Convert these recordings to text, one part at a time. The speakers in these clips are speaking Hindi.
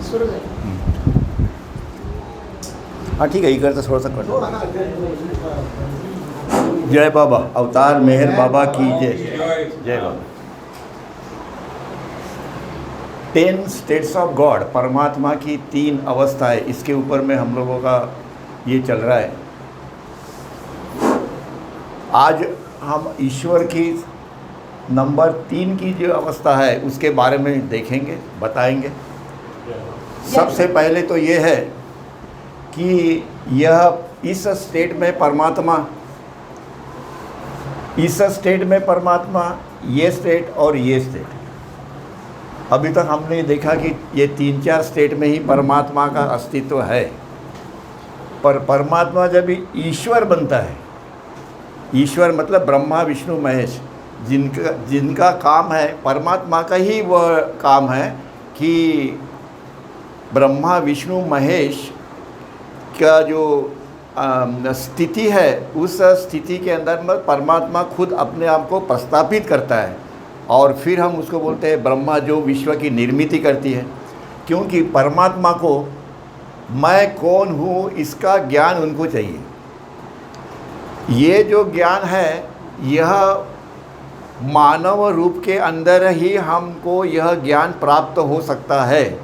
सुरू आहे. हाँ ठीक है, इकडचं थोडंसं कट. जय बाबा, अवतार मेहर बाबा की जय. जय बाबा. 10 स्टेट्स ऑफ गॉड, परमात्मा की 3 अवस्थाएं, इसके ऊपर में हम लोगों का ये चल रहा है. आज हम ईश्वर की नंबर 3 की जो अवस्था है उसके बारे में देखेंगे, बताएंगे. सबसे पहले तो ये है कि यह इस स्टेट में परमात्मा, इस स्टेट में परमात्मा, ये स्टेट और ये स्टेट. अभी तक हमने देखा कि ये 3-4 स्टेट में ही परमात्मा का अस्तित्व है. पर परमात्मा जब ईश्वर बनता है, ईश्वर मतलब ब्रह्मा विष्णु महेश, जिनका काम है, परमात्मा का ही वह काम है कि ब्रह्मा विष्णु महेश का जो स्थिति है, उस स्थिति के अंदर में परमात्मा खुद अपने आप को प्रस्थापित करता है. और फिर हम उसको बोलते हैं ब्रह्मा, जो विश्व की निर्मिति करती है. क्योंकि परमात्मा को मैं कौन हूँ इसका ज्ञान उनको चाहिए. ये जो ज्ञान है, यह मानव रूप के अंदर ही हमको यह ज्ञान प्राप्त हो सकता है.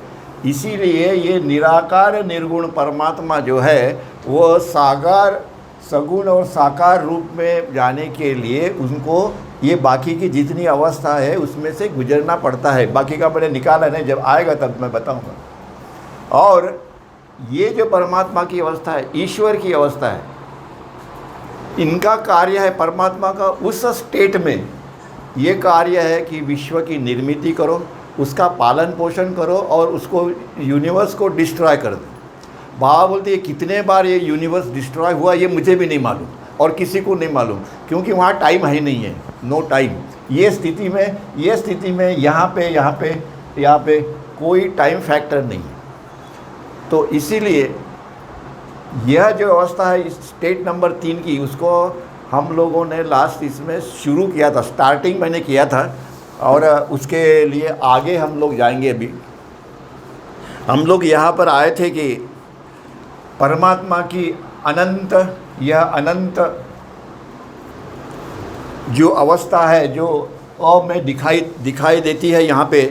इसीलिए ये निराकार निर्गुण परमात्मा जो है, वो साकार, सगुण और साकार रूप में जाने के लिए उनको ये बाकी की जितनी अवस्था है उसमें से गुजरना पड़ता है. बाकी का मैंने निकाला नहीं, जब आएगा तब मैं बताऊंगा. और ये जो परमात्मा की अवस्था है, ईश्वर की अवस्था है, इनका कार्य है, परमात्मा का उस स्टेट में ये कार्य है कि विश्व की निर्मिति करो, उसका पालन पोषण करो और उसको यूनिवर्स को डिस्ट्रॉय कर दो. बाबा बोलते हैं कितने बार ये यूनिवर्स डिस्ट्रॉय हुआ ये मुझे भी नहीं मालूम और किसी को नहीं मालूम, क्योंकि वहाँ टाइम है नहीं है, नो टाइम. ये स्थिति में यहाँ पे कोई टाइम फैक्टर नहीं है. तो इसीलिए यह जो अवस्था है स्टेट नंबर 3 की, उसको हम लोगों ने लास्ट इसमें शुरू किया था, स्टार्टिंग मैंने किया था. और उसके लिए आगे हम लोग जाएंगे. अभी हम लोग यहाँ पर आए थे कि परमात्मा की अनंत, यह अनंत जो अवस्था है, जो में दिखाई देती है यहाँ पे,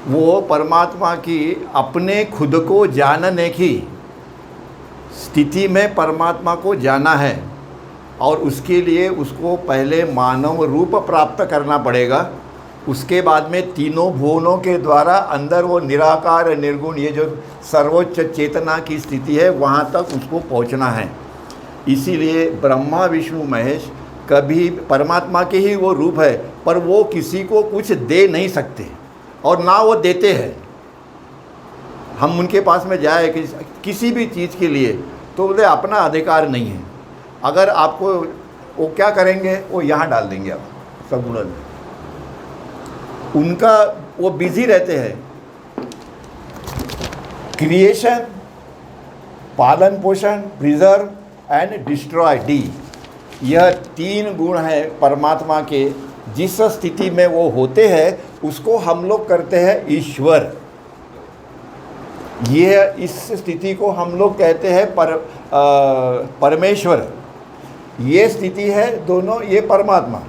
वो परमात्मा की अपने खुद को जानने की स्थिति में परमात्मा को जाना है. और उसके लिए उसको पहले मानव रूप प्राप्त करना पड़ेगा. उसके बाद में तीनों भुवनों के द्वारा अंदर वो निराकार निर्गुण, ये जो सर्वोच्च चेतना की स्थिति है, वहाँ तक उसको पहुँचना है. इसीलिए ब्रह्मा विष्णु महेश कभी परमात्मा के ही वो रूप है, पर वो किसी को कुछ दे नहीं सकते और ना वो देते हैं. हम उनके पास में जाए किसी भी चीज़ के लिए तो बोले अपना अधिकार नहीं है. अगर आपको वो क्या करेंगे, वो यहाँ डाल देंगे आप सगुण में. उनका वो बिजी रहते हैं. क्रिएशन, पालन पोषण, प्रिजर्व एंड डिस्ट्रॉय, डी, यह 3 गुण है परमात्मा के. जिस स्थिति में वो होते हैं उसको हम लोग करते हैं ईश्वर. ये इस स्थिति को हम लोग कहते हैं परमेश्वर. ये स्थिति है दोनों, ये परमात्मा.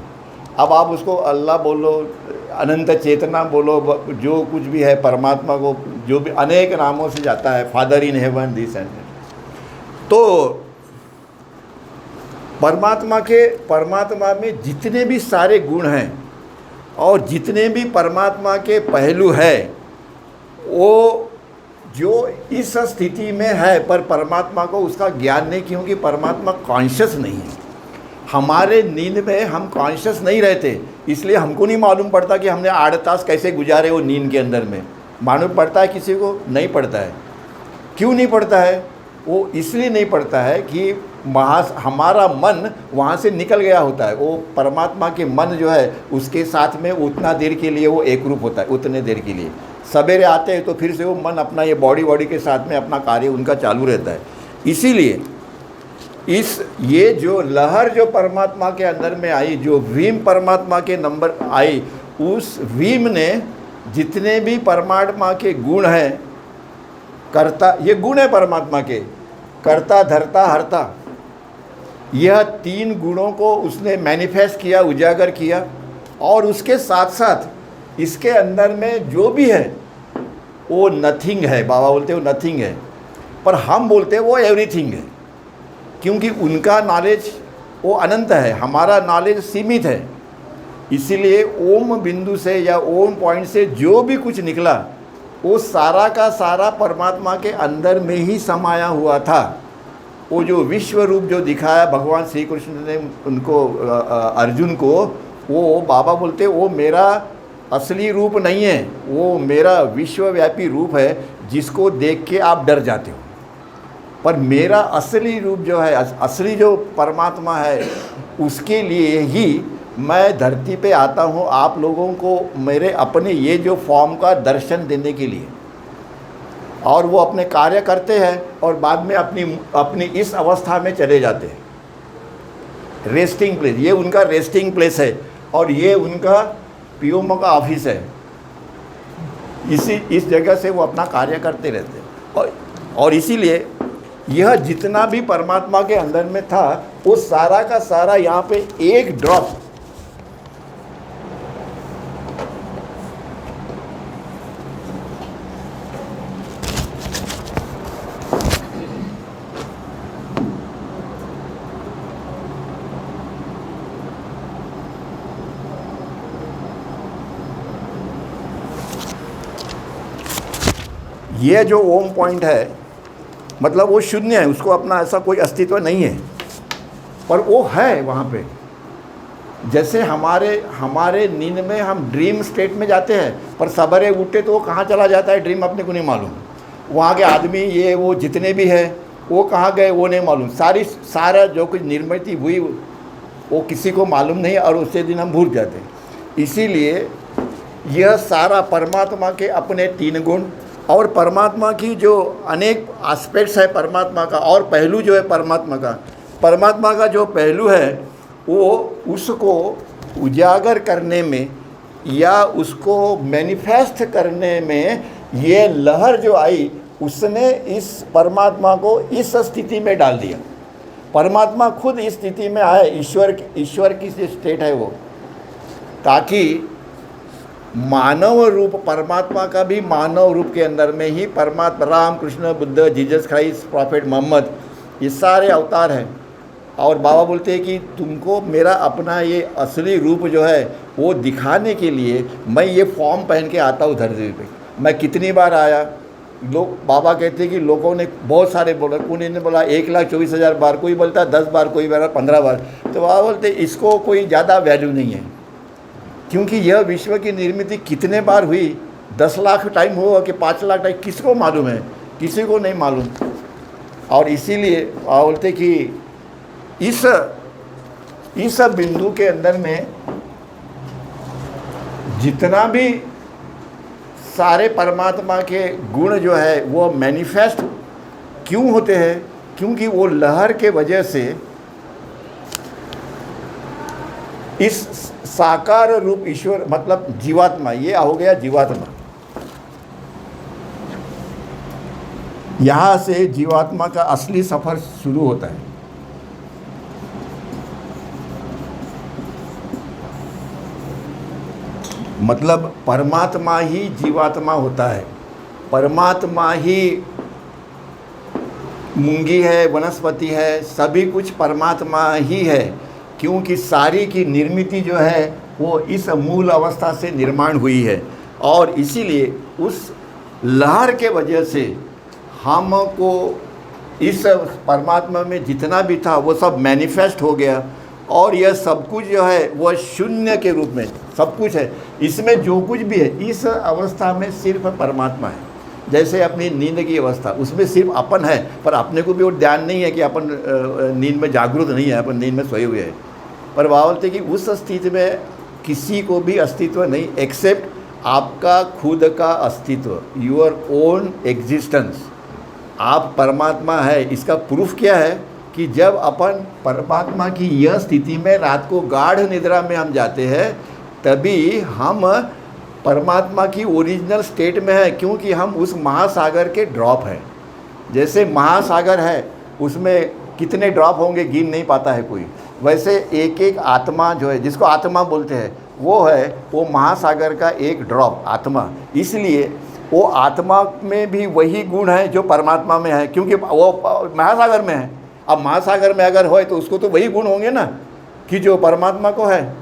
अब आप उसको अल्लाह बोलो, अनंत चेतना बोलो, जो कुछ भी है परमात्मा को, जो भी अनेक नामों से जाता है, father in heaven, this and that. तो परमात्मा में जितने भी सारे गुण हैं और जितने भी परमात्मा के पहलू हैं, वो जो इस स्थिति में है, पर परमात्मा को उसका ज्ञान नहीं, क्योंकि परमात्मा कॉन्शियस नहीं है. हमारे नींद में हम कॉन्शियस नहीं रहते, इसलिए हमको नहीं मालूम पड़ता कि हमने 8 तास कैसे गुजारे वो नींद के अंदर में. मालूम पड़ता है किसी को? नहीं पड़ता है. क्यों नहीं पड़ता है? वो इसलिए नहीं पड़ता है कि हमारा मन वहाँ से निकल गया होता है. वो परमात्मा के मन जो है उसके साथ में उतना देर के लिए वो एक रूप होता है, उतने देर के लिए. सवेरे आते हैं तो फिर से वो मन अपना ये बॉडी के साथ में अपना कार्य उनका चालू रहता है. इसीलिए ये जो लहर जो परमात्मा के अंदर में आई, जो भीम परमात्मा के नंबर आई, उस भीम ने जितने भी परमात्मा के गुण हैं, कर्ता, ये गुण है परमात्मा के, कर्ता धर्ता हरता, यह 3 गुणों को उसने मैनिफेस्ट किया, उजागर किया। और उसके साथ साथ इसके अंदर में जो भी है वो नथिंग है। बाबा बोलते हैं वो नथिंग है, पर हम बोलते हैं वो एवरीथिंग है, क्योंकि उनका नॉलेज वो अनंत है, हमारा नॉलेज सीमित है। इसीलिए ओम बिंदु से या ओम पॉइंट से जो भी कुछ निकला वो सारा का सारा परमात्मा के अंदर में ही समाया हुआ था। वो जो विश्व रूप जो दिखाया भगवान श्री कृष्ण ने उनको, अर्जुन को, वो बाबा बोलते वो मेरा असली रूप नहीं है, वो मेरा विश्वव्यापी रूप है जिसको देख के आप डर जाते हो। पर मेरा असली रूप जो है, असली जो परमात्मा है, उसके लिए ही मैं धरती पे आता हूँ आप लोगों को मेरे अपने ये जो फॉर्म का दर्शन देने के लिए। और वो अपने कार्य करते हैं और बाद में अपनी इस अवस्था में चले जाते हैं। रेस्टिंग प्लेस, ये उनका रेस्टिंग प्लेस है और ये उनका पीओमओ का ऑफिस है। इस जगह से वो अपना कार्य करते रहते हैं। और इसीलिए यह जितना भी परमात्मा के अंदर में था वो सारा का सारा यहाँ पे एक ड्रॉप, ये जो ओम पॉइंट है मतलब वो शून्य है, उसको अपना ऐसा कोई अस्तित्व नहीं है, पर वो है वहाँ पे। जैसे हमारे नींद में हम ड्रीम स्टेट में जाते हैं, पर सवेरे उठे तो वो कहाँ चला जाता है ड्रीम अपने को नहीं मालूम। वहाँ के आदमी ये वो जितने भी है वो कहाँ गए वो नहीं मालूम। सारा जो कुछ निर्मित हुई वो किसी को मालूम नहीं और उसी दिन हम भूल जाते हैं। इसीलिए यह सारा परमात्मा के अपने 3 गुण और परमात्मा की जो अनेक एस्पेक्ट्स है परमात्मा का, और पहलू जो है परमात्मा का जो पहलू है वो उसको उजागर करने में या उसको मैनिफेस्ट करने में ये लहर जो आई उसने इस परमात्मा को इस स्थिति में डाल दिया। परमात्मा खुद इस स्थिति में आए, ईश्वर की स्टेट है वो, ताकि मानव रूप परमात्मा का भी मानव रूप के अंदर में ही परमात्मा Ram Krishna Buddha Jesus Christ prophet Mohammad ये सारे अवतार हैं। और बाबा बोलते हैं कि तुमको मेरा अपना ये असली रूप जो है वो दिखाने के लिए मैं ये फॉर्म पहन के आता हूँ धरती पे। मैं कितनी बार आया, लोग बाबा कहते हैं कि लोगों ने बहुत सारे बोला, कोई ने बोला 1,24,000 बार, कोई बोलता 10 बार, कोई बोला 15 बार। तो बाबा बोलते इसको कोई ज़्यादा वैल्यू नहीं है, क्योंकि यह विश्व की निर्मिति कितने बार हुई, 10 लाख टाइम हो कि 5 लाख टाइम, किसको मालूम है, किसी को नहीं मालूम। और इसीलिए बोलते कि इस बिंदु के अंदर में जितना भी सारे परमात्मा के गुण जो है वो मैनिफेस्ट क्यों होते हैं, क्योंकि वो लहर के वजह से इस साकार रूप ईश्वर मतलब जीवात्मा, ये हो गया जीवात्मा। यहाँ से जीवात्मा का असली सफ़र शुरू होता है। मतलब परमात्मा ही जीवात्मा होता है, परमात्मा ही मूंगी है, वनस्पति है, सभी कुछ परमात्मा ही है, क्योंकि सारी की निर्मिति जो है वो इस मूल अवस्था से निर्माण हुई है। और इसीलिए उस लहर के वजह से हमको इस परमात्मा में जितना भी था वो सब मैनिफेस्ट हो गया। और यह सब कुछ जो है वह शून्य के रूप में सब कुछ है, इसमें जो कुछ भी है इस अवस्था में सिर्फ परमात्मा है। जैसे अपनी नींद की अवस्था, उसमें सिर्फ अपन है, पर अपने को भी वो ध्यान नहीं है कि अपन नींद में जागरूक नहीं है, अपन नींद में सोए हुए हैं। पर बाबा बोलते कि उस स्थिति में किसी को भी अस्तित्व नहीं एक्सेप्ट आपका खुद का अस्तित्व, योर ओन एग्जिस्टेंस। आप परमात्मा है। इसका प्रूफ क्या है कि जब अपन परमात्मा की यह स्थिति में रात को गाढ़ निद्रा में हम जाते हैं, तभी हम परमात्मा की ओरिजिनल स्टेट में है, क्योंकि हम उस महासागर के ड्रॉप हैं। जैसे महासागर है, उसमें कितने ड्रॉप होंगे गिन नहीं पाता है कोई, वैसे एक एक आत्मा जो है, जिसको आत्मा बोलते हैं, वो महासागर का एक ड्रॉप आत्मा। इसलिए वो आत्मा में भी वही गुण है जो परमात्मा में है, क्योंकि वो महासागर में है। अब महासागर में अगर हो तो उसको तो वही गुण होंगे ना कि जो परमात्मा को है।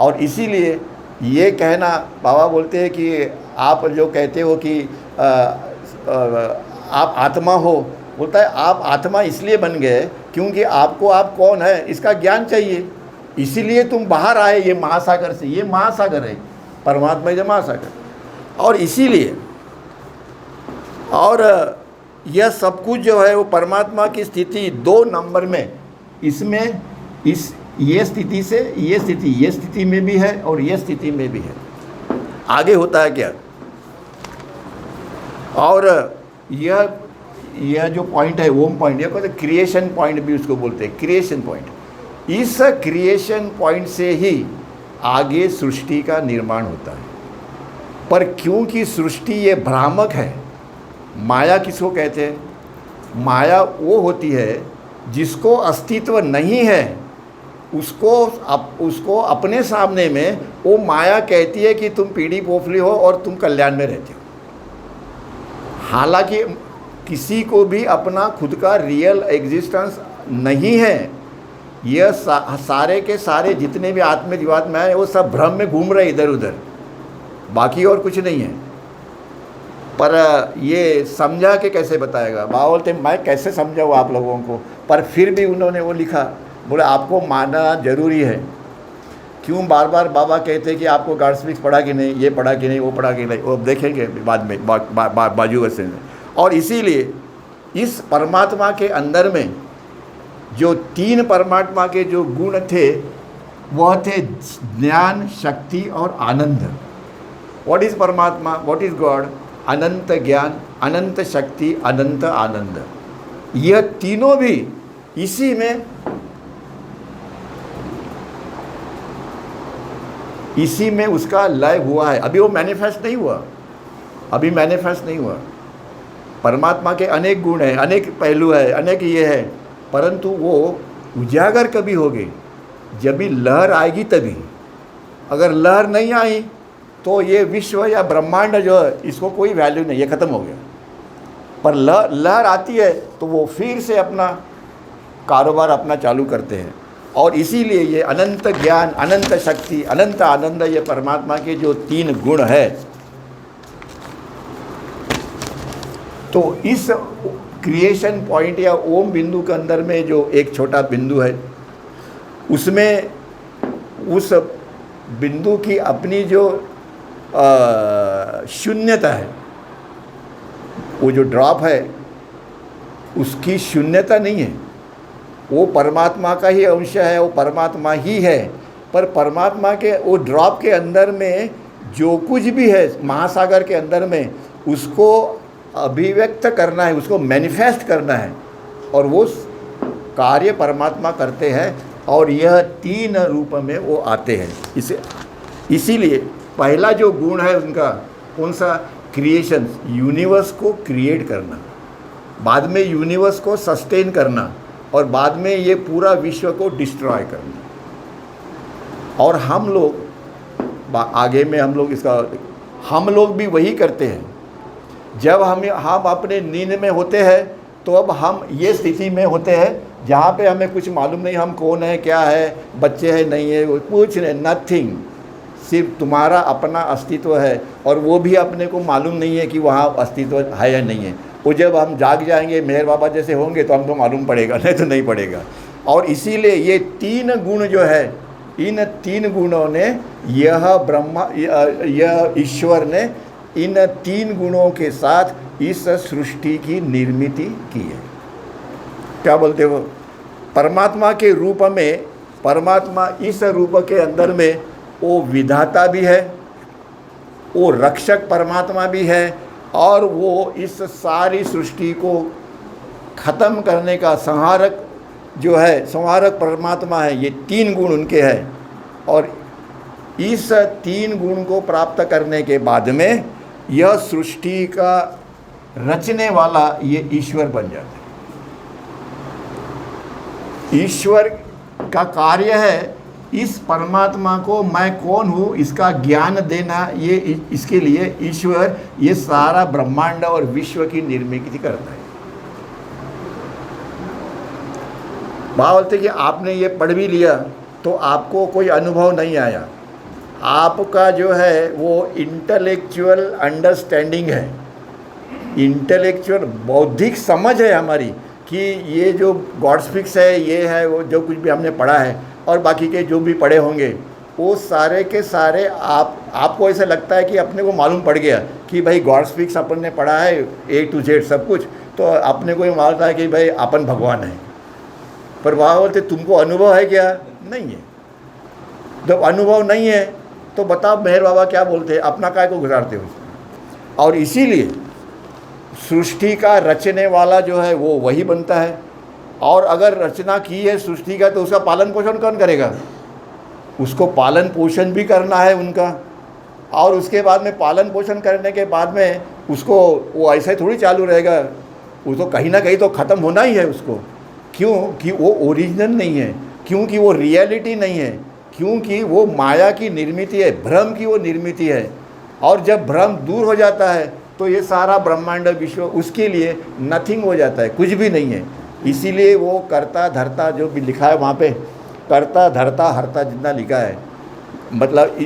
और इसीलिए ये कहना, बाबा बोलते हैं कि आप जो कहते हो कि आप आत्मा हो, बोलता है आप आत्मा इसलिए बन गए क्योंकि आपको आप कौन है इसका ज्ञान चाहिए, इसीलिए तुम बाहर आए ये महासागर से। ये महासागर है, परमात्मा जो महासागर। और इसीलिए और यह सब कुछ जो है वो परमात्मा की स्थिति 2 नंबर में, इसमें ये स्थिति से ये स्थिति में भी है और ये स्थिति में भी है। आगे होता है क्या, और यह जो पॉइंट है ओम पॉइंट, यह कहते हैं क्रिएशन पॉइंट भी उसको बोलते हैं, क्रिएशन पॉइंट। इस क्रिएशन पॉइंट से ही आगे सृष्टि का निर्माण होता है। पर क्योंकि सृष्टि ये भ्रामक है, माया किसको कहते हैं? माया वो होती है जिसको अस्तित्व नहीं है, उसको अपने सामने में वो माया कहती है कि तुम पीढ़ी पोफली हो और तुम कल्याण में रहते हो। हालांकि किसी को भी अपना खुद का रियल एग्जिस्टेंस नहीं है। यह सारे के सारे जितने भी आत्मा जीवात्मा है वो सब भ्रम में घूम रहे इधर उधर, बाकी और कुछ नहीं है। पर ये समझा के कैसे बताएगा? बाबा बोलते मैं कैसे समझाऊँ आप लोगों को? पर फिर भी उन्होंने वो लिखा, बोले आपको मानना जरूरी है। क्यों बार बार बाबा कहते हैं कि आपको गार्ड्सविक्स पढ़ा कि नहीं, ये पढ़ा कि नहीं, वो पढ़ा कि नहीं, वो देखेंगे बाद में बाजू वैसे में। और इसीलिए इस परमात्मा के अंदर में जो 3 परमात्मा के जो गुण थे वह थे ज्ञान, शक्ति और आनंद। व्हाट इज़ परमात्मा? What is God? अनंत ज्ञान, अनंत शक्ति, अनंत आनंद। यह तीनों भी इसी में उसका लय हुआ है। अभी वो मैनिफेस्ट नहीं हुआ, परमात्मा के अनेक गुण हैं, अनेक पहलू है, अनेक ये है, परंतु वो उजागर कभी होगी जब भी लहर आएगी तभी। अगर लहर नहीं आई तो ये विश्व या ब्रह्मांड जो है इसको कोई वैल्यू नहीं, ये ख़त्म हो गया। पर लहर आती है तो वो फिर से अपना कारोबार अपना चालू करते हैं। और इसीलिए ये अनंत ज्ञान, अनंत शक्ति, अनंत आनंद, ये परमात्मा के जो 3 गुण है, तो इस क्रिएशन पॉइंट या ओम बिंदु के अंदर में जो एक छोटा बिंदु है, उसमें उस बिंदु की अपनी जो शून्यता है, वो जो ड्रॉप है उसकी शून्यता नहीं है, वो परमात्मा का ही अंश है, वो परमात्मा ही है। पर परमात्मा के वो ड्रॉप के अंदर में जो कुछ भी है महासागर के अंदर में, उसको अभिव्यक्त करना है, उसको मैनिफेस्ट करना है, और वो कार्य परमात्मा करते हैं। और यह 3 रूप में वो आते हैं। इसीलिए पहला जो गुण है उनका कौन सा? क्रिएशन, यूनिवर्स को क्रिएट करना, बाद में यूनिवर्स को सस्टेन करना, और बाद में ये पूरा विश्व को डिस्ट्रॉय करना। और हम लोग आगे में हम लोग भी वही करते हैं। जब हम अपने नींद में होते हैं तो अब हम ये स्थिति में होते हैं जहाँ पे हमें कुछ मालूम नहीं हम कौन है, क्या है, बच्चे हैं नहीं है, कुछ नहीं, नथिंग। सिर्फ तुम्हारा अपना अस्तित्व है, और वो भी अपने को मालूम नहीं है कि वहाँ अस्तित्व है या नहीं है। वो जब हम जाग जाएंगे, मेहर बाबा जैसे होंगे, तो हमको मालूम पड़ेगा, नहीं तो नहीं पड़ेगा। और इसीलिए ये 3 गुण जो है, इन 3 गुणों ने यह ईश्वर ने इन 3 गुणों के साथ इस सृष्टि की निर्मित की है। क्या बोलते हो? परमात्मा के रूप में, परमात्मा इस रूप के अंदर में वो विधाता भी है, वो रक्षक परमात्मा भी है, और वो इस सारी सृष्टि को ख़त्म करने का संहारक जो है, संहारक परमात्मा है। ये 3 गुण उनके हैं। और इस 3 गुण को प्राप्त करने के बाद में यह सृष्टि का रचने वाला ये ईश्वर बन जाता है। ईश्वर का कार्य है इस परमात्मा को मैं कौन हूँ इसका ज्ञान देना। ये इसके लिए ईश्वर ये सारा ब्रह्मांड और विश्व की निर्मिति करता है। बात बोलते कि आपने ये पढ़ भी लिया तो आपको कोई अनुभव नहीं आया। आपका जो है वो इंटेलेक्चुअल अंडरस्टैंडिंग है, इंटेलेक्चुअल बौद्धिक समझ है हमारी कि ये जो गॉड स्पीक्स है ये है वो जो कुछ भी हमने पढ़ा है और बाकी के जो भी पढ़े होंगे वो सारे के सारे आपको ऐसा लगता है कि अपने को मालूम पड़ गया कि भाई गॉड स्पीक्स अपन ने पढ़ा है A to Z सब कुछ, तो अपने को ये मालूम है कि भाई अपन भगवान है। पर वहाँ बोलते तुमको अनुभव है क्या? नहीं है। जब अनुभव नहीं है तो बताओ मेहर बाबा क्या बोलते हैं, अपना काय को गुजारते हो। और इसीलिए सृष्टि का रचने वाला जो है वो वही बनता है। और अगर रचना की है सृष्टि का तो उसका पालन पोषण कौन करेगा? उसको पालन पोषण भी करना है उनका। और उसके बाद में पालन पोषण करने के बाद में उसको वो ऐसे थोड़ी चालू रहेगा, वो तो कहीं ना कहीं तो ख़त्म होना ही है उसको। क्यों कि वो ओरिजिनल नहीं है, क्योंकि वो रियलिटी नहीं है, क्योंकि वो माया की निर्मित है, भ्रम की वो निर्मित है। और जब भ्रम दूर हो जाता है तो ये सारा ब्रह्मांड विश्व उसके लिए नथिंग हो जाता है, कुछ भी नहीं है। इसीलिए वो करता धरता जो भी लिखा है वहाँ पे, करता धरता हरता जितना लिखा है, मतलब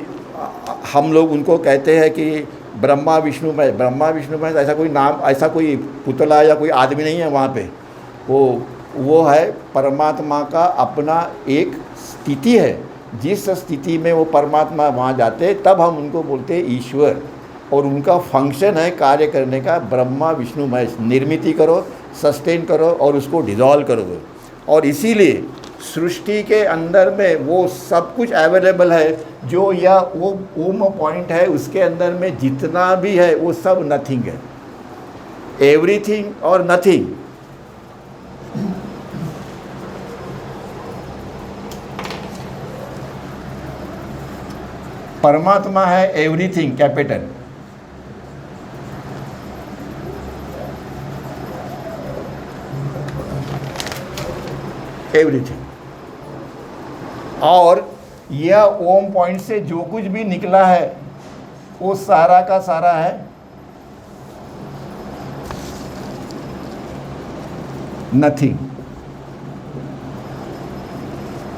हम लोग उनको कहते हैं कि ब्रह्मा विष्णुमय। ब्रह्मा विष्णुमय ऐसा कोई नाम, ऐसा कोई पुतला या कोई आदमी नहीं है वहाँ पे। वो है परमात्मा का अपना एक स्थिति है। जिस स्थिति में वो परमात्मा वहाँ जाते तब हम उनको बोलते हैं ईश्वर। और उनका फंक्शन है कार्य करने का ब्रह्मा विष्णुमय, निर्मिति करो, सस्टेन करो और उसको डिज़ोल्व करो। और इसीलिए सृष्टि के अंदर में वो सब कुछ अवेलेबल है, जो या वो ओम पॉइंट है उसके अंदर में जितना भी है वो सब नथिंग है, एवरीथिंग और नथिंग। परमात्मा है एवरीथिंग कैपिटल, एवरीथिंग। और यह ओम पॉइंट से जो कुछ भी निकला है वो सारा का सारा है नथिंग।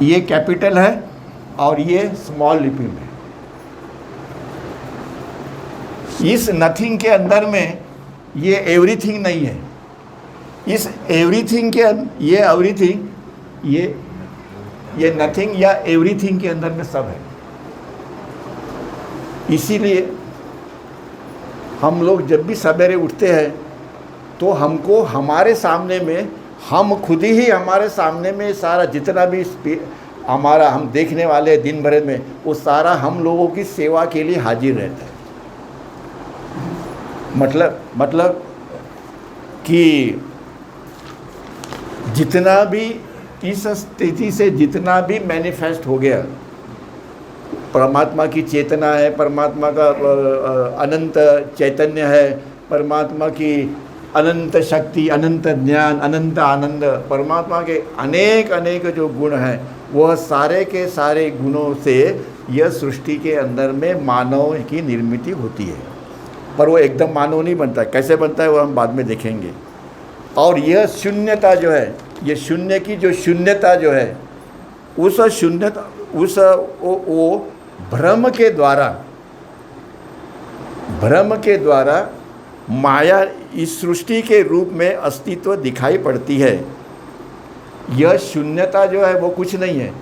ये कैपिटल है और ये स्मॉल लिपि में। इस नथिंग के अंदर में ये एवरीथिंग नहीं है। इस एवरीथिंग के ये एवरीथिंग ये नथिंग या एवरीथिंग के अंदर में सब है। इसीलिए हम लोग जब भी सवेरे उठते हैं तो हमको हमारे सामने में, हम खुद ही हमारे सामने में सारा जितना भी हमारा हम देखने वाले दिन भर में वो सारा हम लोगों की सेवा के लिए हाजिर रहता है। मतलब कि जितना भी इस स्थिति से जितना भी मैनिफेस्ट हो गया, परमात्मा की चेतना है, परमात्मा का अनंत चैतन्य है, परमात्मा की अनंत शक्ति, अनंत ज्ञान, अनंत आनंद, परमात्मा के अनेक अनेक जो गुण हैं वह सारे के सारे गुणों से यह सृष्टि के अंदर में मानव की निर्मित होती है। पर वो एकदम मानव नहीं बनता है, कैसे बनता है वो हम बाद में देखेंगे। और यह शून्यता जो है, ये शून्य की जो शून्यता जो है, उस शून्यता वो भ्रम के द्वारा माया इस सृष्टि के रूप में अस्तित्व दिखाई पड़ती है। यह शून्यता जो है वो कुछ नहीं है,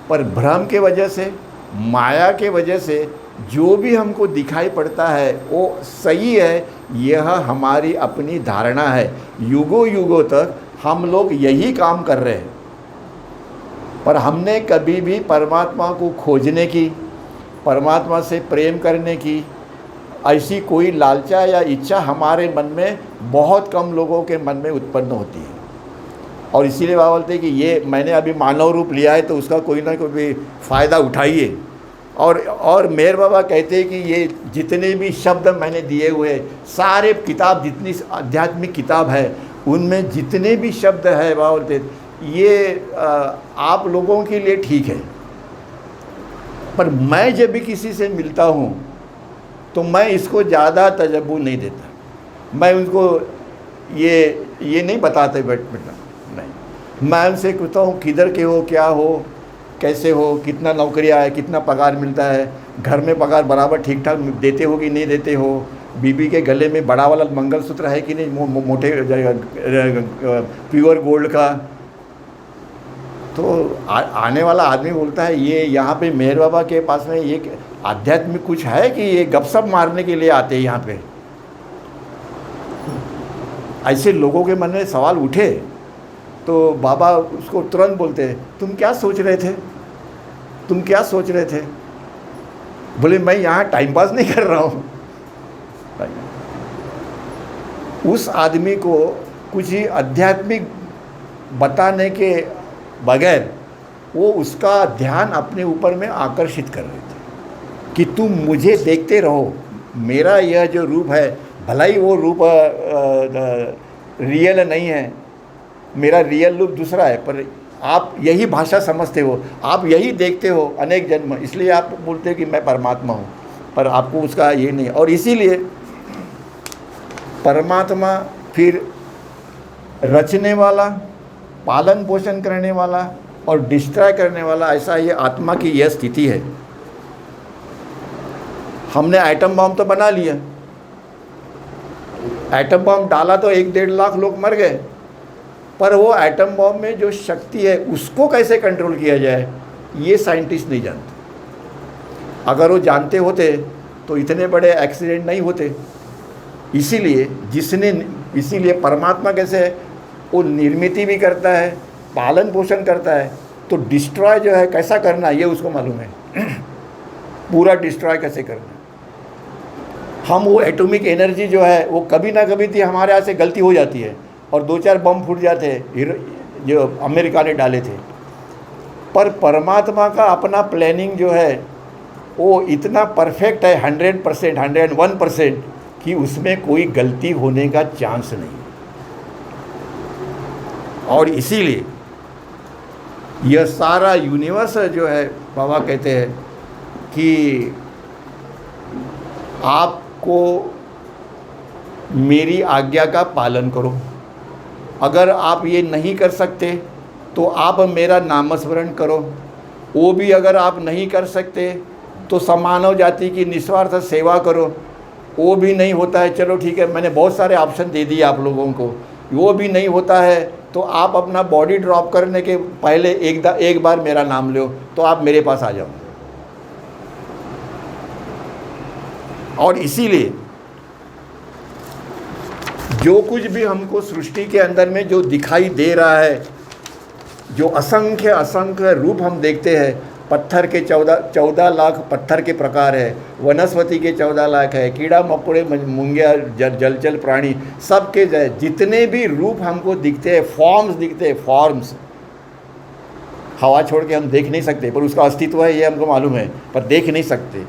पर भ्रम के वजह से, माया के वजह से जो भी हमको दिखाई पड़ता है वो सही है, यह हमारी अपनी धारणा है। युगों युगों तक हम लोग यही काम कर रहे हैं, पर हमने कभी भी परमात्मा को खोजने की, परमात्मा से प्रेम करने की ऐसी कोई लालचा या इच्छा हमारे मन में, बहुत कम लोगों के मन में उत्पन्न होती है। और इसीलिए बाबा बोलते हैं कि ये मैंने अभी मानव रूप लिया है तो उसका कोई ना कोई फ़ायदा उठाइए। और मेहर बाबा कहते हैं कि ये जितने भी शब्द मैंने दिए हुए सारे किताब, जितनी आध्यात्मिक किताब है, उनमें जितने भी शब्द है बाबा बोलते ये आप लोगों के लिए ठीक है, पर मैं जब भी किसी से मिलता हूँ तो मैं इसको ज़्यादा तजब्बु नहीं देता। मैं उनको ये नहीं बताते बेटा नहीं, मैं उनसे कहता हूँ किधर के हो, क्या हो, कैसे हो, कितना नौकरियाँ है, कितना पगार मिलता है, घर में पगार बराबर ठीक ठाक देते हो कि नहीं देते हो, बीबी के गले में बड़ा वाला मंगलसूत्र है कि नहीं, मोटे प्योर गोल्ड का। तो आने वाला आदमी बोलता है ये यहाँ पे मेहर बाबा के पास में ये आध्यात्मिक कुछ है कि ये गपशप मारने के लिए आते हैं यहाँ पे। ऐसे लोगों के मन में सवाल उठे तो बाबा उसको तुरंत बोलते हैं तुम क्या सोच रहे थे, तुम क्या सोच रहे थे? बोले मैं यहाँ टाइम पास नहीं कर रहा हूँ। उस आदमी को कुछ ही आध्यात्मिक बताने के बगैर वो उसका ध्यान अपने ऊपर में आकर्षित कर रहे थे कि तुम मुझे देखते रहो, मेरा यह जो रूप है भला ही वो रूप रियल नहीं है, मेरा रियल रूप दूसरा है, पर आप यही भाषा समझते हो, आप यही देखते हो अनेक जन्म, इसलिए आप बोलते हो कि मैं परमात्मा हूँ, पर आपको उसका ये नहीं। और इसीलिए परमात्मा फिर रचने वाला, पालन पोषण करने वाला और डिस्ट्रॉय करने वाला, ऐसा ये आत्मा की यह स्थिति है। हमने एटम बम तो बना लिया, एटम बम डाला तो 1-1.5 लाख लोग मर गए, पर वो एटम बम में जो शक्ति है उसको कैसे कंट्रोल किया जाए ये साइंटिस्ट नहीं जानते। अगर वो जानते होते तो इतने बड़े एक्सीडेंट नहीं होते। इसीलिए परमात्मा कैसे है, वो निर्मित भी करता है, पालन पोषण करता है, तो डिस्ट्रॉय जो है कैसा करना ये उसको मालूम है। पूरा डिस्ट्रॉय कैसे करना। हम वो एटॉमिक एनर्जी जो है वो कभी ना कभी थी हमारे यहाँ से गलती हो जाती है और 2-4 बम फूट जाते हैं जो अमेरिका ने डाले थे, पर परमात्मा का अपना प्लानिंग जो है वो इतना परफेक्ट है 100%, 101% कि उसमें कोई गलती होने का चांस नहीं। और इसीलिए यह सारा यूनिवर्स जो है बाबा कहते हैं कि आपको मेरी आज्ञा का पालन करो। अगर आप ये नहीं कर सकते तो आप मेरा नामस्मरण करो। वो भी अगर आप नहीं कर सकते तो समानव जाति की निस्वार्थ सेवा करो। वो भी नहीं होता है, चलो ठीक है, मैंने बहुत सारे ऑप्शन दे दिए आप लोगों को, वो भी नहीं होता है तो आप अपना बॉडी ड्रॉप करने के पहले एक बार मेरा नाम लो तो आप मेरे पास आ जाओ। और इसीलिए जो कुछ भी हमको सृष्टि के अंदर में जो दिखाई दे रहा है, जो असंख्य रूप हम देखते हैं, पत्थर के 14 लाख पत्थर के प्रकार है, वनस्पति के 14 लाख है, कीड़ा मकोड़े, मुंगिया, जलचर प्राणी, सबके जितने भी रूप हमको दिखते हैं, फॉर्म्स दिखते हैं, फॉर्म्स हवा छोड़ के हम देख नहीं सकते, पर उसका अस्तित्व है ये हमको मालूम है, पर देख नहीं सकते।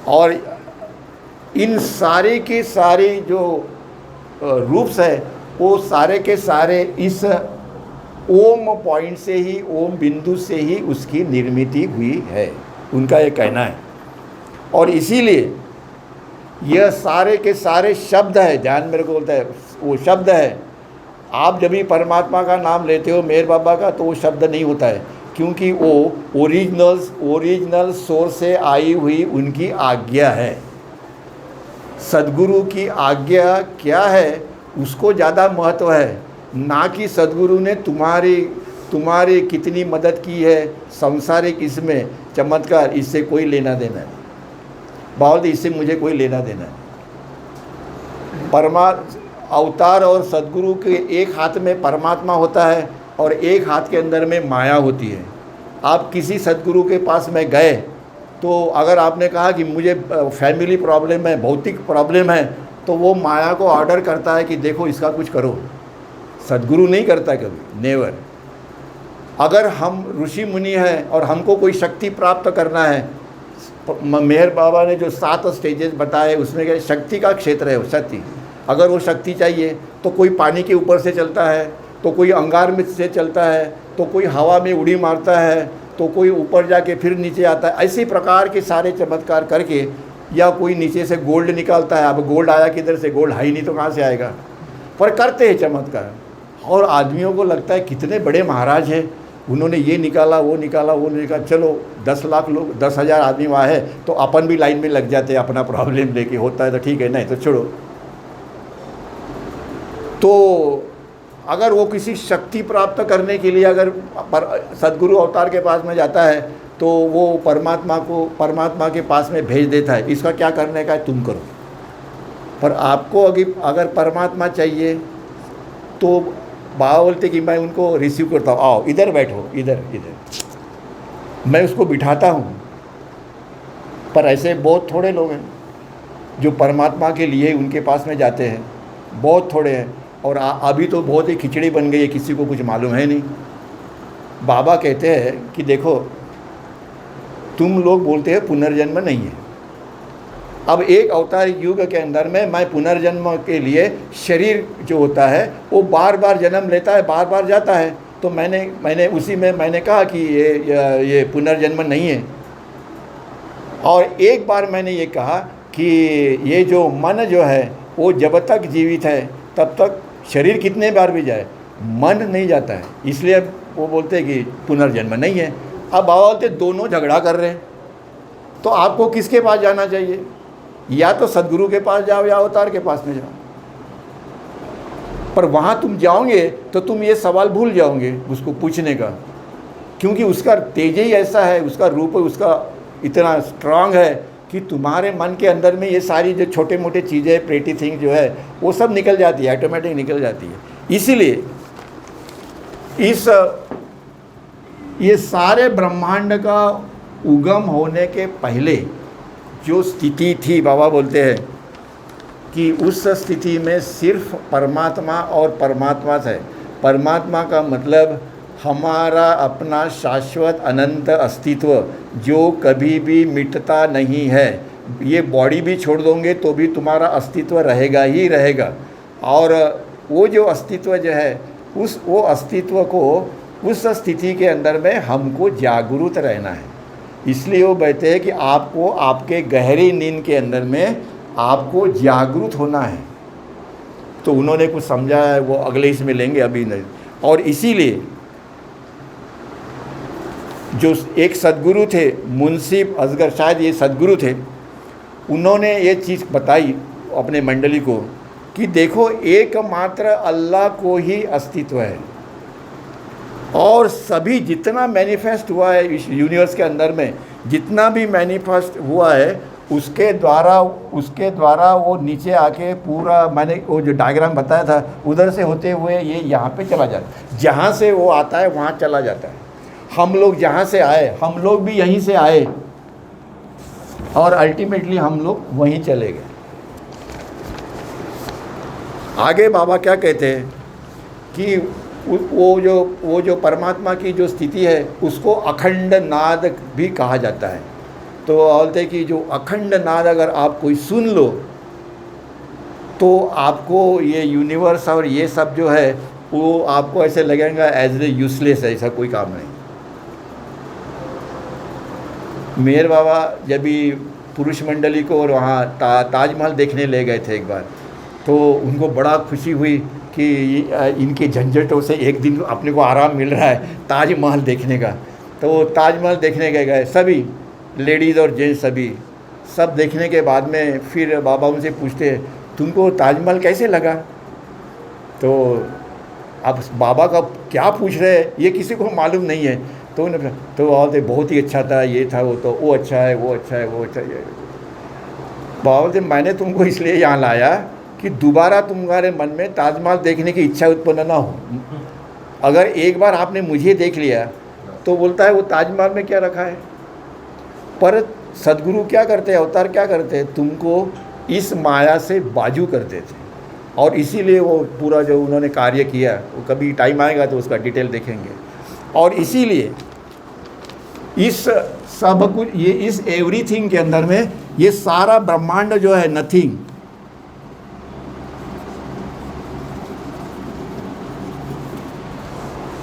और इन सारे के सारे जो रूप्स है वो सारे के सारे इस ओम पॉइंट से ही, ओम बिंदु से ही उसकी निर्मित हुई है, उनका ये कहना है। और इसीलिए यह सारे के सारे शब्द है, ध्यान मेरे को बोलता है वो शब्द है। आप जब भी परमात्मा का नाम लेते हो मेहर बाबा का तो वो शब्द नहीं होता है, क्योंकि वो ओरिजिनल सोर्स से आई हुई उनकी आज्ञा है। सद्गुरु की आज्ञा क्या है उसको ज़्यादा महत्व है, ना कि सद्गुरु ने तुम्हारी कितनी मदद की है सांसारिक इसमें चमत्कार, इससे कोई लेना देना नहीं। बहुत इससे मुझे कोई लेना देना नहीं। अवतार और सद्गुरु के एक हाथ में परमात्मा होता है और एक हाथ के अंदर में माया होती है। आप किसी सद्गुरु के पास में गए तो अगर आपने कहा कि मुझे फैमिली प्रॉब्लम है, भौतिक प्रॉब्लम है, तो वो माया को ऑर्डर करता है कि देखो इसका कुछ करो। सद्गुरु नहीं करता कभी, नेवर। अगर हम ऋषि मुनि हैं और हमको कोई शक्ति प्राप्त करना है, मेहर बाबा ने जो 7 स्टेजेस बताए उसमें क्या शक्ति का क्षेत्र है वो शक्ति। अगर वो शक्ति चाहिए तो कोई पानी के ऊपर से चलता है, तो कोई अंगार में से चलता है, तो कोई हवा में उड़ी मारता है, तो कोई ऊपर जाके फिर नीचे आता है। ऐसे प्रकार के सारे चमत्कार करके, या कोई नीचे से गोल्ड निकालता है। अब गोल्ड आया किधर से, गोल्ड है ही नहीं तो कहाँ से आएगा, पर करते हैं चमत्कार। और आदमियों को लगता है कितने बड़े महाराज हैं, उन्होंने ये निकाला वो निकाला वो निकाला। चलो 10 लाख लोग 10,000 आदमी वहाँ है तो अपन भी लाइन में लग जाते हैं अपना प्रॉब्लम लेके, होता है तो ठीक है, नहीं तो छोड़ो। तो अगर वो किसी शक्ति प्राप्त करने के लिए अगर सदगुरु अवतार के पास में जाता है तो वो परमात्मा के पास में भेज देता है, इसका क्या करने का है तुम करो। पर आपको अगर परमात्मा चाहिए तो बाबा बोलते कि मैं उनको रिसीव करता हूँ, आओ इधर बैठो, इधर मैं उसको बिठाता हूँ। पर ऐसे बहुत थोड़े लोग हैं जो परमात्मा के लिए उनके पास में जाते हैं, बहुत थोड़े हैं। और अभी तो बहुत ही खिचड़ी बन गई है, किसी को कुछ मालूम है नहीं। बाबा कहते हैं कि देखो तुम लोग बोलते हैं पुनर्जन्म नहीं है। अब एक अवतार युग के अंदर में मैं पुनर्जन्म के लिए शरीर जो होता है वो बार बार जन्म लेता है, बार बार जाता है। तो मैंने उसी में मैंने कहा कि ये पुनर्जन्म नहीं है। और एक बार मैंने ये कहा कि ये जो मन जो है वो जब तक जीवित है तब तक शरीर कितने बार भी जाए मन नहीं जाता है, इसलिए वो बोलते हैं कि पुनर्जन्म नहीं है। अब बाबा बोलते दोनों झगड़ा कर रहे हैं, तो आपको किसके पास जाना चाहिए? या तो सदगुरु के पास जाओ या अवतार के पास में जाओ। पर वहाँ तुम जाओगे तो तुम ये सवाल भूल जाओगे उसको पूछने का, क्योंकि उसका तेज ही ऐसा है, उसका रूप उसका इतना स्ट्रांग है कि तुम्हारे मन के अंदर में ये सारी जो छोटे मोटे चीज़ें प्रेटी थिंग जो है वो सब निकल जाती है, ऑटोमेटिक निकल जाती है। इसीलिए ये सारे ब्रह्मांड का उगम होने के पहले जो स्थिति थी, बाबा बोलते हैं कि उस स्थिति में सिर्फ परमात्मा और परमात्मा है। परमात्मा का मतलब हमारा अपना शाश्वत अनंत अस्तित्व जो कभी भी मिटता नहीं है। ये बॉडी भी छोड़ दोगे तो भी तुम्हारा अस्तित्व रहेगा ही रहेगा। और वो जो अस्तित्व जो है वो अस्तित्व को उस स्थिति के अंदर में हमको जागरूक रहना है। इसलिए वो कहते हैं कि आपको आपके गहरी नींद के अंदर में आपको जागरूक होना है। तो उन्होंने कुछ समझा है, वो अगले इसमें लेंगे, अभी नहीं। और इसीलिए जो एक सदगुरु थे मुंशी असगर, शायद ये सदगुरु थे, उन्होंने ये चीज़ बताई अपने मंडली को कि देखो एकमात्र अल्लाह को ही अस्तित्व है, और सभी जितना मैनिफेस्ट हुआ है इस यूनिवर्स के अंदर में, जितना भी मैनिफेस्ट हुआ है उसके द्वारा वो नीचे आके पूरा, मैंने वो जो डायग्राम बताया था उधर से होते हुए ये यहाँ पे चला जाता है। जहाँ से वो आता है वहाँ चला जाता है। हम लोग जहाँ से आए हम लोग भी यहीं से आए और अल्टीमेटली हम लोग वहीं चले गए। आगे बाबा क्या कहते हैं कि वो जो परमात्मा की जो स्थिति है उसको अखंड नाद भी कहा जाता है। तो बोलते हैं कि जो अखंड नाद अगर आप कोई सुन लो तो आपको ये यूनिवर्स और ये सब जो है वो आपको ऐसे लगेगा एज ए यूजलेस है, ऐसा कोई काम नहीं। मेहर बाबा जब भी पुरुष मंडली को और वहाँ ताजमहल देखने ले गए थे एक बार, तो उनको बड़ा खुशी हुई कि इनके झंझटों से एक दिन अपने को आराम मिल रहा है ताजमहल देखने का। तो ताजमहल देखने गए सभी लेडीज़ और जेंट्स सभी, सब देखने के बाद में फिर बाबा उनसे पूछते तुमको ताजमहल कैसे लगा? तो अब बाबा का क्या पूछ रहे हैं ये किसी को मालूम नहीं है। तो बोलते बहुत ही अच्छा था, ये था वो, तो वो अच्छा है वो अच्छा है वो अच्छा है। बाबा बोलते मैंने तुमको इसलिए यहाँ लाया कि दोबारा तुम्हारे मन में ताजमहल देखने की इच्छा उत्पन्न ना हो। अगर एक बार आपने मुझे देख लिया तो बोलता है वो ताजमहल में क्या रखा है। पर सदगुरु क्या करते हैं, अवतार क्या करते हैं, तुमको इस माया से बाजू करते थे। और इसीलिए वो पूरा जो उन्होंने कार्य किया वो कभी टाइम आएगा तो उसका डिटेल देखेंगे। और इसीलिए इस सब कुछ ये इस एवरीथिंग के अंदर में ये सारा ब्रह्मांड जो है नथिंग,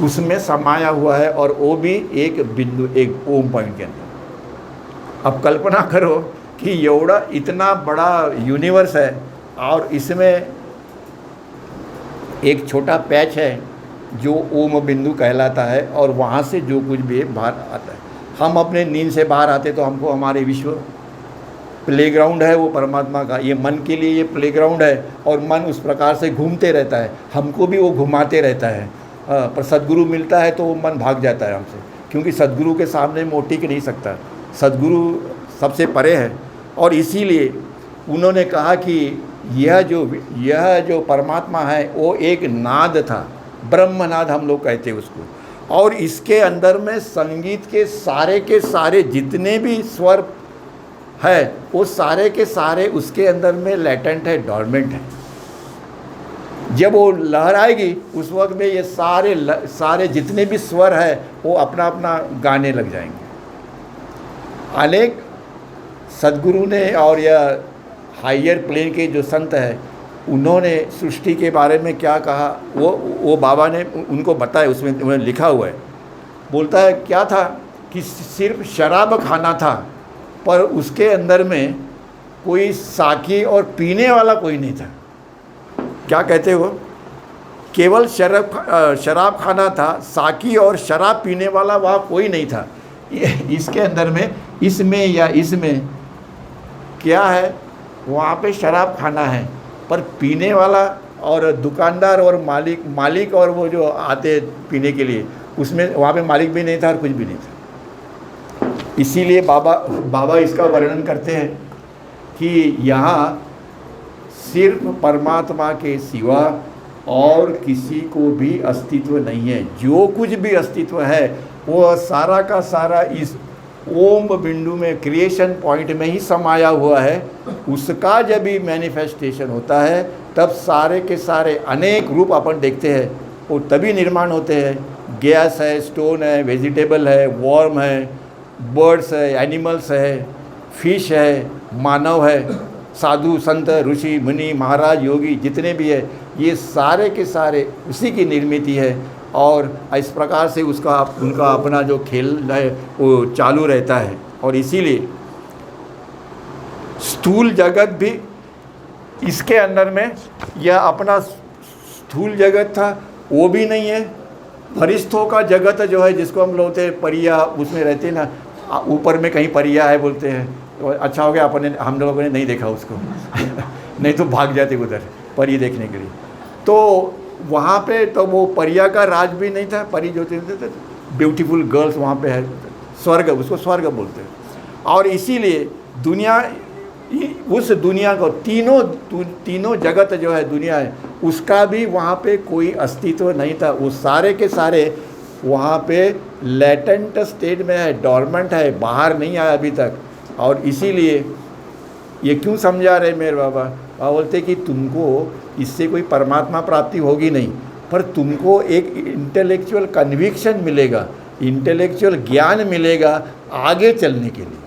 उसमें समाया हुआ है, और वो भी एक बिंदु, एक ओम पॉइंट के अंदर। अब कल्पना करो कि एवढा इतना बड़ा यूनिवर्स है और इसमें एक छोटा पैच है जो ओम बिंदु कहलाता है, और वहाँ से जो कुछ भी बाहर आता है। हम अपने नींद से बाहर आते तो हमको हमारे विश्व प्लेग्राउंड है वो परमात्मा का, ये मन के लिए ये प्लेग्राउंड है, और मन उस प्रकार से घूमते रहता है, हमको भी वो घुमाते रहता है। पर सद्गुरु मिलता है तो वो मन भाग जाता है हमसे, क्योंकि सद्गुरु के सामने वो टिक नहीं सकता, सद्गुरु सबसे परे है। और इसीलिए उन्होंने कहा कि यह जो परमात्मा है वो एक नाद था, ब्रह्मनाद हम लोग कहते हैं उसको, और इसके अंदर में संगीत के सारे जितने भी स्वर है वो सारे के सारे उसके अंदर में लेटेंट है, डॉर्मेंट है। जब वो लहर आएगी उस वक्त में ये सारे जितने भी स्वर है वो अपना अपना गाने लग जाएंगे। अनेक सद्गुरु ने और यह हायर प्लेन के जो संत है उन्होंने सृष्टि के बारे में क्या कहा वो बाबा ने उनको बताया, उसमें उन्होंने लिखा हुआ है। बोलता है क्या था कि सिर्फ शराब खाना था, पर उसके अंदर में कोई साकी और पीने वाला कोई नहीं था। क्या कहते हो? केवल शराब खाना था, साकी और शराब पीने वाला वहाँ कोई नहीं था। इसके अंदर में इसमें क्या है? वहाँ पे शराब खाना है, पर पीने वाला और दुकानदार और मालिक और वो जो आते पीने के लिए, उसमें वहाँ पे मालिक भी नहीं था और कुछ भी नहीं था। इसीलिए बाबा इसका वर्णन करते हैं कि यहाँ सिर्फ परमात्मा के सिवा और किसी को भी अस्तित्व नहीं है। जो कुछ भी अस्तित्व है वो सारा का सारा इस ओम बिंदु में, क्रिएशन पॉइंट में ही समाया हुआ है। उसका जब भी मैनिफेस्टेशन होता है तब सारे के सारे अनेक रूप अपन देखते हैं, वो तभी निर्माण होते हैं। गैस है, स्टोन है, वेजिटेबल है, वॉर्म है, बर्ड्स है, एनिमल्स है, फिश है, मानव है, साधु संत ऋषि मुनि महाराज योगी जितने भी है, ये सारे के सारे उसी की निर्मित है। और इस प्रकार से उनका अपना जो खेल है वो चालू रहता है। और इसीलिए स्थूल जगत भी इसके अंदर में, यह अपना स्थूल जगत था वो भी नहीं है। फरिश्तों का जगत जो है जिसको हम लोग परिया उसमें रहते हैं ना, ऊपर में कहीं परिया है बोलते हैं, तो अच्छा हो गया हम लोगों ने नहीं देखा उसको नहीं तो भाग जाते उधर परी देखने के लिए। तो वहाँ पे तो वो परिया का राज भी नहीं था। परी जो थे ब्यूटीफुल गर्ल्स वहाँ पे है, स्वर्ग, उसको स्वर्ग बोलते हैं। और इसीलिए उस दुनिया को तीनों जगत जो है दुनिया है उसका भी वहाँ पे कोई अस्तित्व नहीं था। वो सारे के सारे वहाँ पे लेटेंट स्टेट में है, डॉर्मेंट है, बाहर नहीं आया अभी तक। और इसीलिए ये क्यों समझा रहे मेरे बाबा बोलते कि तुमको इससे कोई परमात्मा प्राप्ति होगी नहीं, पर तुमको एक इंटेलेक्चुअल कन्विक्शन मिलेगा, इंटेलेक्चुअल ज्ञान मिलेगा आगे चलने के लिए,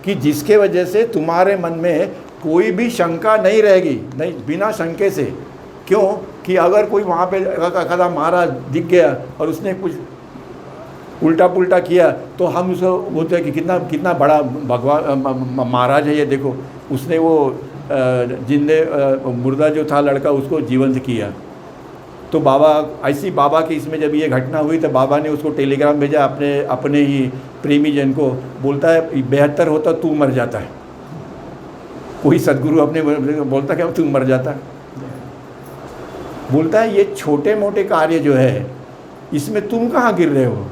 कि जिसके वजह से तुम्हारे मन में कोई भी शंका नहीं रहेगी, नहीं बिना शंके से। क्यों कि अगर कोई वहाँ पे कदा महाराज दिख गया और उसने कुछ उल्टा पुल्टा किया तो हम उसको बोलते हैं कि कितना बड़ा भगवान महाराज है, ये देखो उसने वो जिंदे मुर्दा जो था लड़का उसको जीवंत किया। तो बाबा ऐसी बाबा की इसमें जब ये घटना हुई तो बाबा ने उसको टेलीग्राम भेजा अपने ही प्रेमी जन को, बोलता है बेहतर होता तू मर जाता है। कोई सद्गुरु अपने बोलता क्या तू मर जाता, बोलता है ये छोटे मोटे कार्य जो है इसमें तुम कहाँ गिर रहे हो।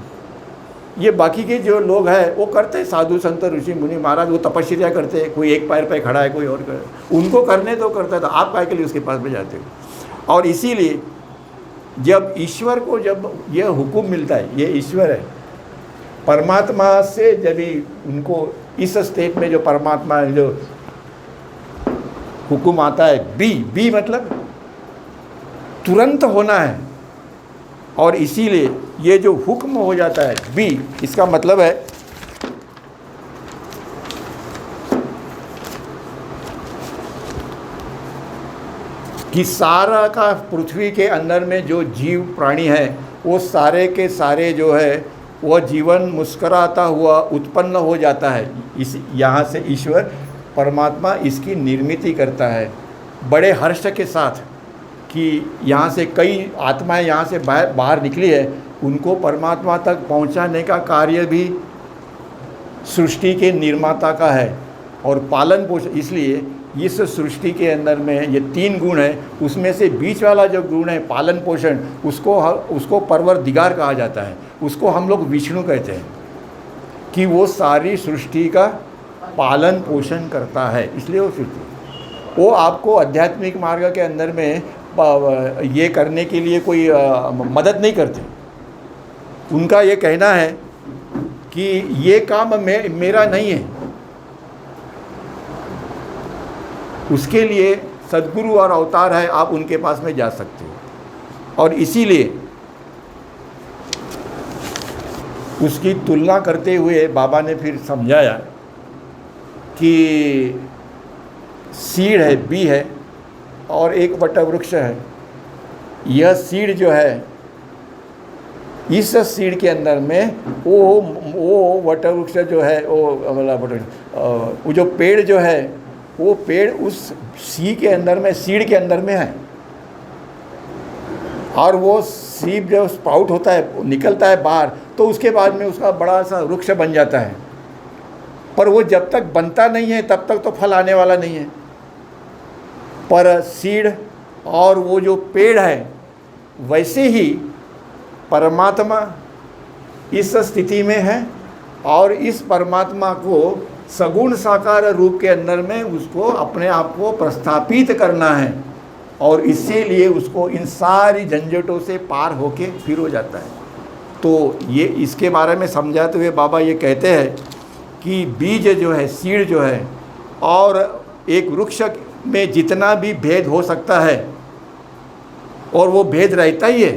ये बाकी के जो लोग हैं वो करते हैं, साधु संत ऋषि मुनि महाराज वो तपस्या करते हैं, कोई एक पैर पे खड़ा है कोई और करे, उनको करने तो करता है, तो आप काय के लिए उसके पास में जाते हो। और इसीलिए जब ईश्वर को जब यह हुक्म मिलता है, ये ईश्वर है परमात्मा से, जब भी उनको इस स्टेट में जो परमात्मा जो हुक्म आता है, बी मतलब तुरंत होना है। और इसीलिए ये जो हुक्म हो जाता है बी, इसका मतलब है कि सारा का पृथ्वी के अंदर में जो जीव प्राणी है वो सारे के सारे जो है वह जीवन मुस्कराता हुआ उत्पन्न हो जाता है। इस यहाँ से ईश्वर परमात्मा इसकी निर्मिति करता है बड़े हर्ष के साथ कि यहाँ से कई आत्माएं यहाँ से बाहर निकली है, उनको परमात्मा तक पहुँचाने का कार्य भी सृष्टि के निर्माता का है और पालन पोषण। इसलिए इस सृष्टि के अंदर में ये 3 गुण है, उसमें से बीच वाला जो गुण है पालन पोषण, उसको परवरदिगार कहा जाता है, उसको हम लोग विष्णु कहते हैं कि वो सारी सृष्टि का पालन पोषण करता है। इसलिए वो सृष्टि वो आपको आध्यात्मिक मार्ग के अंदर में ये करने के लिए कोई मदद नहीं करते। उनका ये कहना है कि ये काम मेरा नहीं है, उसके लिए सद्गुरु और अवतार है, आप उनके पास में जा सकते हो। और इसीलिए उसकी तुलना करते हुए बाबा ने फिर समझाया कि सीड है, बी है और एक वटवृक्ष है। यह सीड जो है, इस सीड के अंदर में वो वटवृक्ष जो है वो जो पेड़ जो है वो पेड़ उस सी के अंदर में, सीड के अंदर में है। और वो सीड जब स्प्राउट होता है, निकलता है बाहर, तो उसके बाद में उसका बड़ा सा वृक्ष बन जाता है। पर वो जब तक बनता नहीं है तब तक तो फल आने वाला नहीं है। पर सीड और वो जो पेड़ है, वैसे ही परमात्मा इस स्थिति में है और इस परमात्मा को सगुण साकार रूप के अंदर में उसको अपने आप को प्रस्थापित करना है और इसीलिए उसको इन सारी झंझटों से पार होके फिर हो जाता है। तो ये इसके बारे में समझाते हुए बाबा ये कहते हैं कि बीज जो है, सीड जो है, और एक वृक्ष में जितना भी भेद हो सकता है और वो भेद रहता ही है,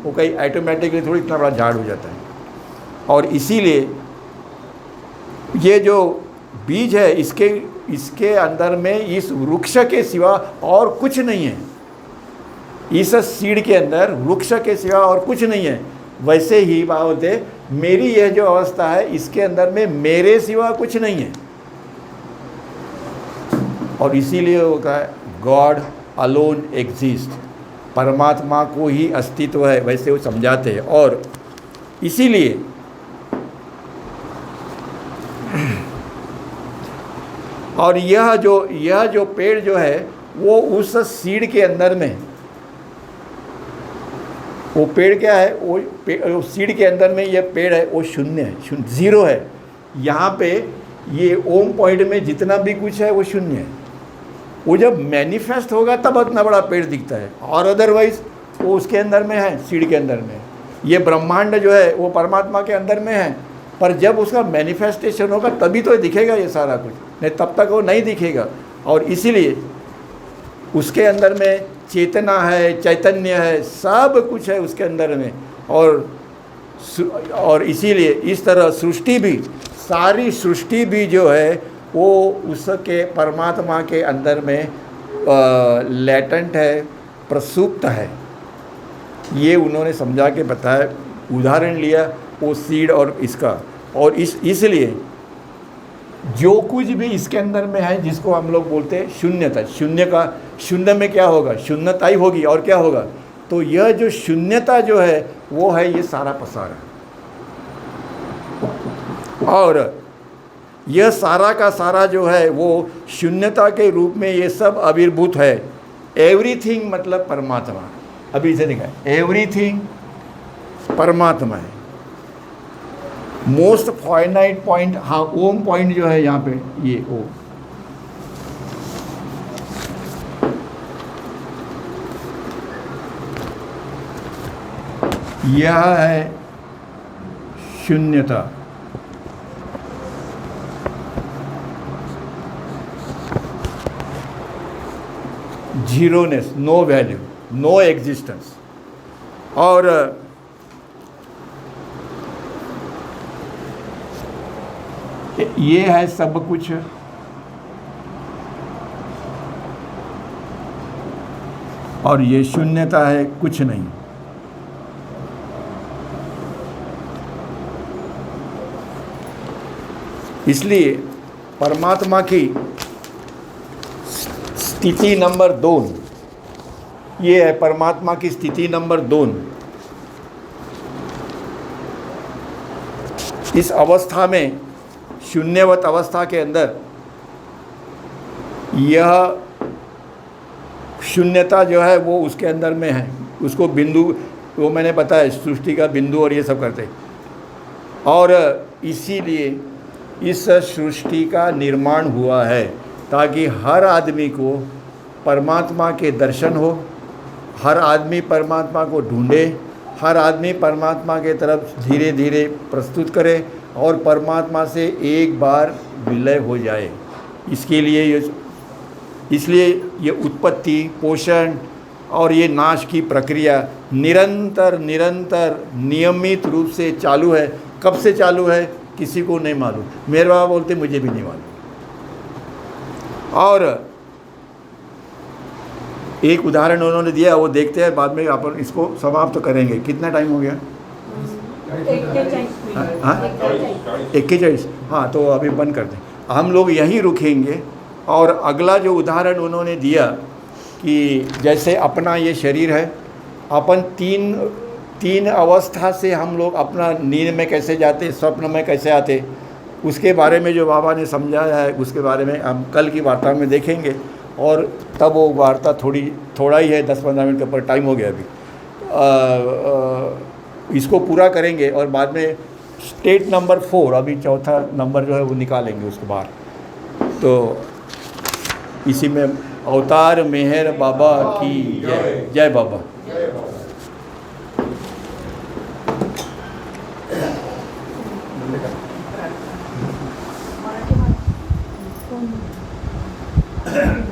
वो कहीं ऑटोमेटिकली थोड़ी इतना बड़ा झाड़ हो जाता है। और इसीलिए ये जो बीज है, इसके अंदर में इस वृक्ष के सिवा और कुछ नहीं है। इस सीड के अंदर वृक्ष के सिवा और कुछ नहीं है। वैसे ही बाबा मेरी यह जो अवस्था है, इसके अंदर में मेरे सिवा कुछ नहीं है। और इसीलिए वो कहा गॉड अलोन एग्जिस्ट, परमात्मा को ही अस्तित्व है, वैसे वो समझाते हैं। और इसीलिए और यह जो पेड़ जो है वो उस सीड के अंदर में, वो पेड़ क्या है, वो सीड के अंदर में ये पेड़ है वो शून्य है, ज़ीरो है। यहाँ पे ये ओम पॉइंट में जितना भी कुछ है वो शून्य है। वो जब मैनिफेस्ट होगा तब इतना बड़ा पेड़ दिखता है, और अदरवाइज वो उसके अंदर में है, सीड के अंदर में। ये ब्रह्मांड जो है वो परमात्मा के अंदर में है, पर जब उसका मैनिफेस्टेशन होगा तभी तो दिखेगा ये सारा कुछ, नहीं तब तक वो नहीं दिखेगा। और इसीलिए उसके अंदर में चेतना है, चैतन्य है, सब कुछ है उसके अंदर में। और इसीलिए इस तरह सृष्टि भी, सारी सृष्टि भी जो है वो उसके परमात्मा के अंदर में लेटेंट है, प्रसुप्त है। ये उन्होंने समझा के बताया, उदाहरण लिया वो सीड और इसका। और इसलिए जो कुछ भी इसके अंदर में है, जिसको हम लोग बोलते हैं शून्यता, शून्य में क्या होगा, शून्यता ही होगी और क्या होगा। तो यह जो शून्यता जो है वो है ये सारा पसारा, और यह सारा का सारा जो है वो शून्यता के रूप में ये सब आविर्भूत है। एवरीथिंग मतलब परमात्मा। अभी इसे देखा, एवरीथिंग परमात्मा है। मोस्ट फाइनाइट पॉइंट, हाँ ओम पॉइंट जो है यहाँ पे, ये ओम, यह है शून्यता। जीरोनेस, नो वैल्यू, नो एग्जिस्टेंस। और ये है सब कुछ। और ये शून्यता है, कुछ नहीं। इसलिए परमात्मा की स्थिति नंबर 2 ये है, परमात्मा की स्थिति नंबर 2। इस अवस्था में, शून्यवत अवस्था के अंदर, यह शून्यता जो है वो उसके अंदर में है। उसको बिंदु, वो मैंने बताया सृष्टि का बिंदु और ये सब करते, और इसीलिए इस सृष्टि का निर्माण हुआ है ताकि हर आदमी को परमात्मा के दर्शन हो, हर आदमी परमात्मा को ढूंढे, हर आदमी परमात्मा के तरफ धीरे धीरे प्रस्तुत करे और परमात्मा से एक बार विलय हो जाए। इसके लिए इसलिए ये उत्पत्ति, पोषण और ये नाश की प्रक्रिया निरंतर नियमित रूप से चालू है। कब से चालू है किसी को नहीं मालूम। मेरे बाबा बोलते मुझे भी नहीं मालूम। और एक उदाहरण उन्होंने दिया, वो देखते हैं, बाद में अपन इसको समाप्त करेंगे। कितना टाइम हो गया? 41। हाँ, तो अभी बंद कर दें। हम लोग यहीं रुकेंगे। और अगला जो उदाहरण उन्होंने दिया कि जैसे अपना ये शरीर है, अपन तीन अवस्था से हम लोग अपना नींद में कैसे जाते, स्वप्न में कैसे आते, उसके बारे में जो बाबा ने समझाया है, उसके बारे में हम कल की वार्ता में देखेंगे। और तब वो वार्ता थोड़ा ही है, 10-15 मिनट के ऊपर टाइम हो गया अभी। इसको पूरा करेंगे और बाद में स्टेट नंबर 4, अभी चौथा नंबर जो है वो निकालेंगे उसके बाद। तो इसी में अवतार मेहर बाबा की जय। जय बाबा। मराठी